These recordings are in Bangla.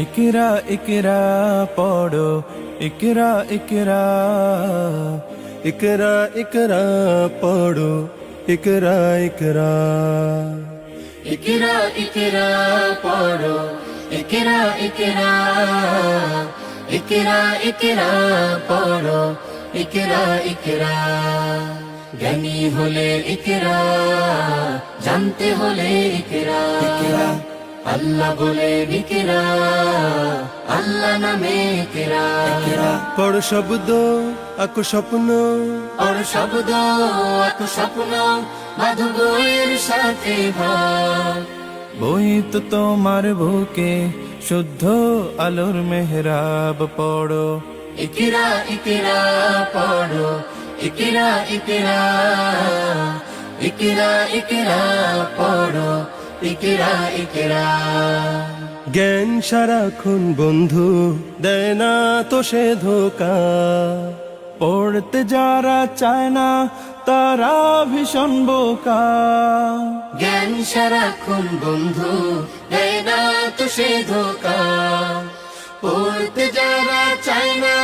ইকরা ইকরা পড়ো ইকরা ইকরা ইকরা ইকরা পড়ো ইকরা ইকরা ইকরা ইকরা পড়ো ইকরা ইকরা ইকরা ইকরা পড়ো ইকরা ইকরা জ্ঞানী হলে ইকরা জানতে হলে ইকরা আল্লাহ বলে ইকরা আল্লাহ নামে ইকরা পড়ো শব্দ আঁকো স্বপ্ন পড়ো শব্দ আঁকো স্বপ্ন বাঁধো বইয়ের সাথে ভাব বই তো তোমার বুকে শুদ্ধ আলোর মেহরাব পড়ো ইকরা ইকরা পড়ো ইকরা ইকরা ইকরা ইকরা পড়ো ইকরা ইকরা জ্ঞান সারাক্ষণ বন্ধু দেয় না তো সে ধোকা পড়তে যারা চায় না তারা ভীষণ বোকা জ্ঞান সারাক্ষণ বন্ধু দেয় না তো সে ধোকা পড়তে যারা চায় না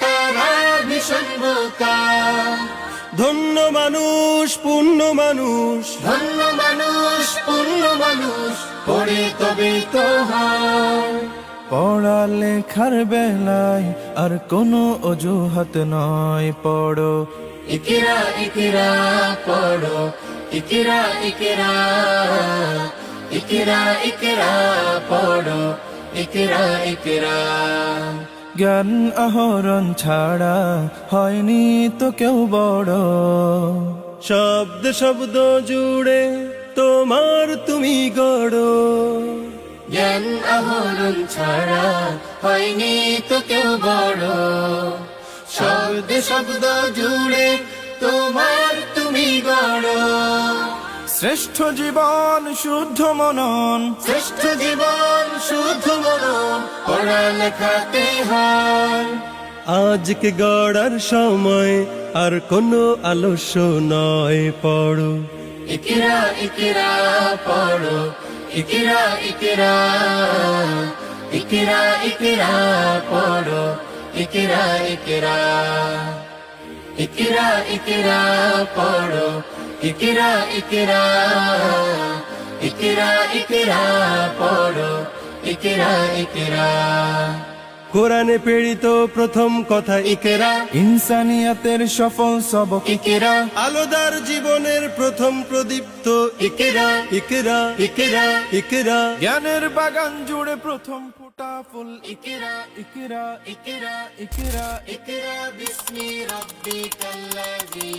তারা ভীষণ বোকা ধন্য মানুষ পূর্ণ মানুষ ধন্য মানুষ পূর্ণ মানুষ পড়ে তবে তো হয় পড়ালেখার বেলায় আর কোনো অজুহাত নয় পড়ো ইকরা ইকরা পড়ো ইকরা ইকরা ইকরা ইকরা পড়ো ইকরা ইকরা জ্ঞান আহরণ ছাড়া হয়নি তো কেউ বড় শব্দ শব্দ জুড়ে তোমার তুমি গড়ো জ্ঞান আহরণ ছাড়া হয়নি তো কেউ বড় শব্দ শব্দ জুড়ে তোমার তুমি গড় শ্রেষ্ঠ জীবন শুদ্ধ মনন শ্রেষ্ঠ জীবন শুদ্ধ মনন পড়ালেখাতে হয় আজকে গড়ার সময় আর কোনো আলস্য নয় পড়ো ইকরা ইকরা পড়ো ইকরা ইকরা ইকরা ইকরা পড়ো ইকরা ইকরা ইকরা ইকরা পড়ো ইকরা ইকরা ইকরা ইকরা পড়ো ইকরা ইকরা কোরআনে প্রেরিত প্রথম কথা ইকরা ইনসানিয়াতের সফল সবক ইকরা আলোদার জীবনের প্রথম প্রদীপ্ত ইকরা ইকরা ইকরা ইকরা জ্ঞানের বাগান জুড়ে প্রথম ফোটা ফুল ইকরা ইকরা ইকরা ইকরা ইকরা বিসমি রাব্বিকাল্লাযী